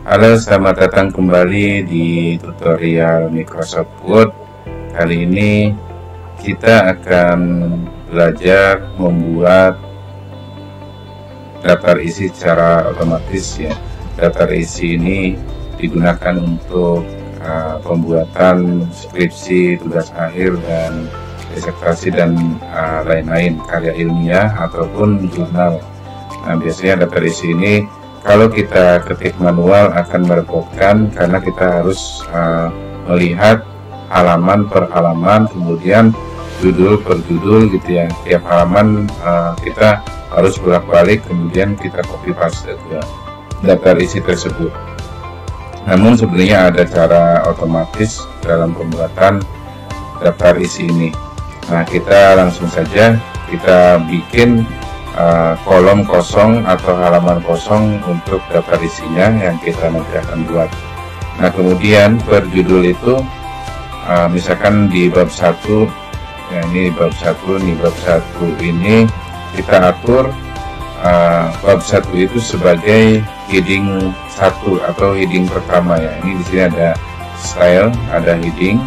Halo, selamat datang kembali di tutorial Microsoft Word. Kali ini kita akan belajar membuat daftar isi secara otomatis ya. Daftar isi ini digunakan untuk pembuatan skripsi, tugas akhir, dan disertasi dan lain-lain, karya ilmiah ataupun jurnal. Nah, biasanya daftar isi ini kalau kita ketik manual akan merepotkan karena kita harus melihat halaman per halaman, kemudian judul per judul gitu ya. Tiap halaman kita harus bolak-balik, kemudian kita copy paste ke daftar isi tersebut. Namun sebenarnya ada cara otomatis dalam pembuatan daftar isi ini. Nah, kita langsung saja kita bikin kolom kosong atau halaman kosong untuk daftar isinya yang kita nanti akan buat. Nah, kemudian per judul itu misalkan di bab 1 ya, ini bab 1 nih, bab 1 ini kita atur bab 1 itu sebagai heading 1 atau heading pertama ya. Ini di sini ada style, ada heading.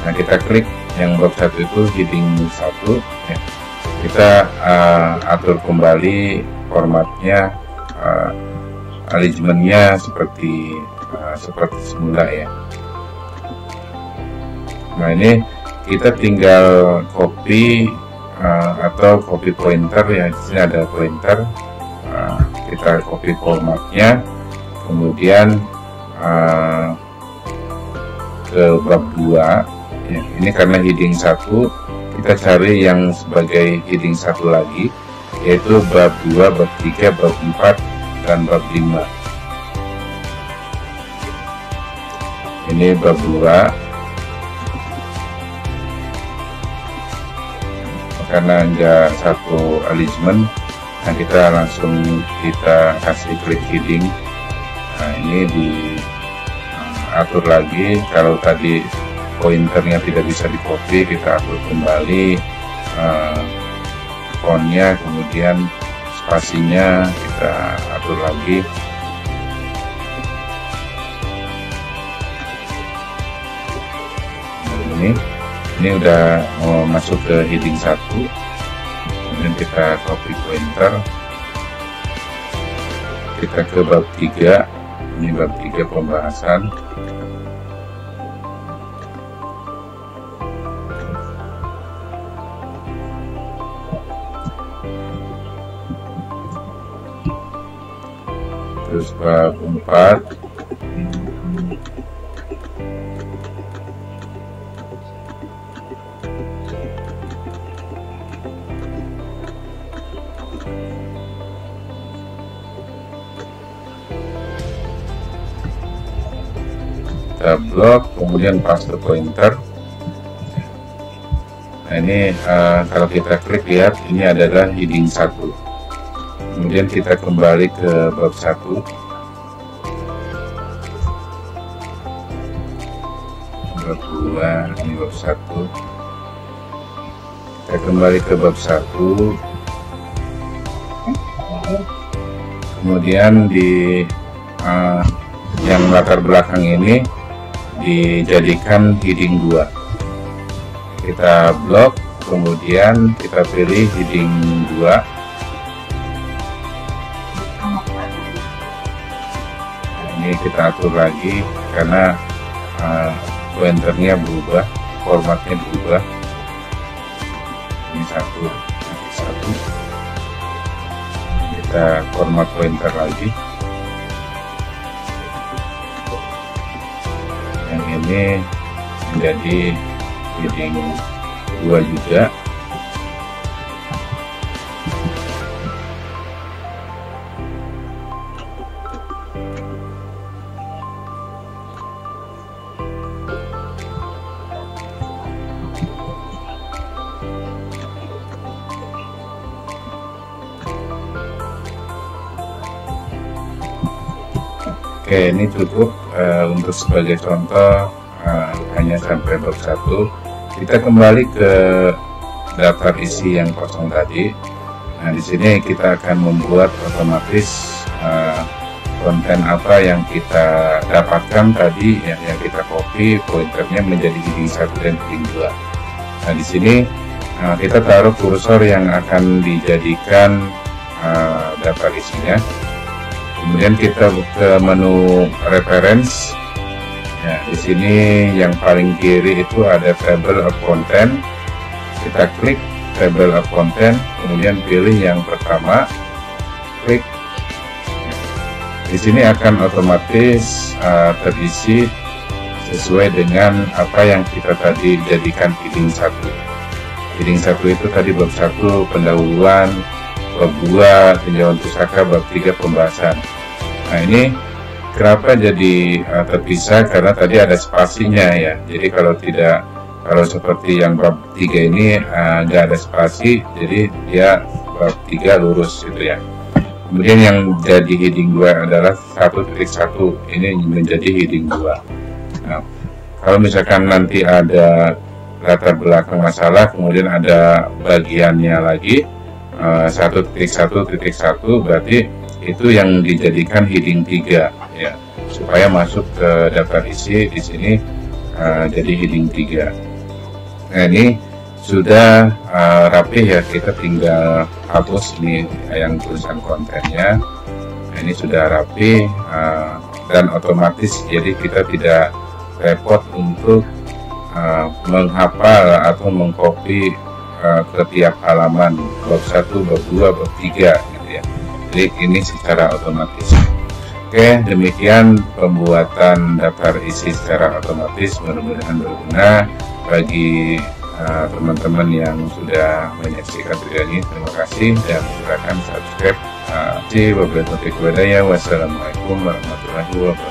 Nah, kita klik yang bab 1 itu heading 1 ya. Kita atur kembali formatnya, alignmentnya seperti semula ya. Nah, ini kita tinggal copy atau copy pointer ya. Di sini ada pointer, kita copy formatnya, kemudian ke bab 2 ya. Ini karena heading 1, kita cari yang sebagai heading 1 lagi, yaitu bab 2, bab 3, bab 4, dan bab 5. Ini bab 2. Karena enggak satu alignment, nah kita langsung kita kasih klik heading. Nah, ini diatur lagi. Kalau tadi pointernya tidak bisa di copy, kita atur kembali fontnya, kemudian spasinya kita atur lagi. Ini udah mau masuk ke heading 1, kemudian kita copy pointer, kita ke bab 3. Ini bab 3 pembahasan. Terus bab 4. Kita blok, kemudian paste pointer. Nah, ini kalau kita klik, lihat ini adalah heading 1. Kemudian kita kembali ke bab 1. Bab 2, ini bab 1. Kita kembali ke bab 1. Kemudian di yang latar belakang ini dijadikan heading 2. Kita blok, kemudian kita pilih heading 2. Ini kita atur lagi karena pointernya berubah, formatnya berubah. Ini satu. Kita format pointer lagi. Yang ini menjadi heading 2 juga. Oke, ini cukup untuk sebagai contoh, hanya sampai bab 1. Kita kembali ke daftar isi yang kosong tadi. Nah, di sini kita akan membuat otomatis konten apa yang kita dapatkan tadi, yang kita copy pointernya menjadi heading 1 dan heading 2. Nah, di sini kita taruh kursor yang akan dijadikan daftar isinya. Kemudian kita ke menu reference. Ya, di sini yang paling kiri itu ada table of content. Kita klik table of content, kemudian pilih yang pertama, klik. Di sini akan otomatis terisi sesuai dengan apa yang kita tadi jadikan heading 1. Heading 1 itu tadi bab 1 pendahuluan, bab 2 tinjauan pusaka, bab 3 pembahasan. Nah, ini kenapa jadi terpisah? Karena tadi ada spasinya ya. Jadi kalau seperti yang bab 3 ini nggak ada spasi, jadi dia bab 3 lurus gitu ya. Kemudian yang jadi heading 2 adalah 1.1, ini menjadi heading 2. Nah, kalau misalkan nanti ada latar belakang masalah, kemudian ada bagiannya lagi 1.1.1, berarti itu yang dijadikan heading 3 ya, supaya masuk ke daftar isi di sini jadi heading 3. Nah, ini sudah rapih ya, kita tinggal hapus ini yang tulisan kontennya. Nah, ini sudah rapi dan otomatis, jadi kita tidak repot untuk menghafal atau mengcopy ke tiap halaman bab 1, bab 2, bab 3 gitu ya. Jadi ini secara otomatis. Oke, demikian pembuatan daftar isi secara otomatis. Mudah-mudahan berguna bagi teman-teman yang sudah menyaksikan video ini. Terima kasih dan silakan subscribe. Wassalamualaikum warahmatullahi wabarakatuh.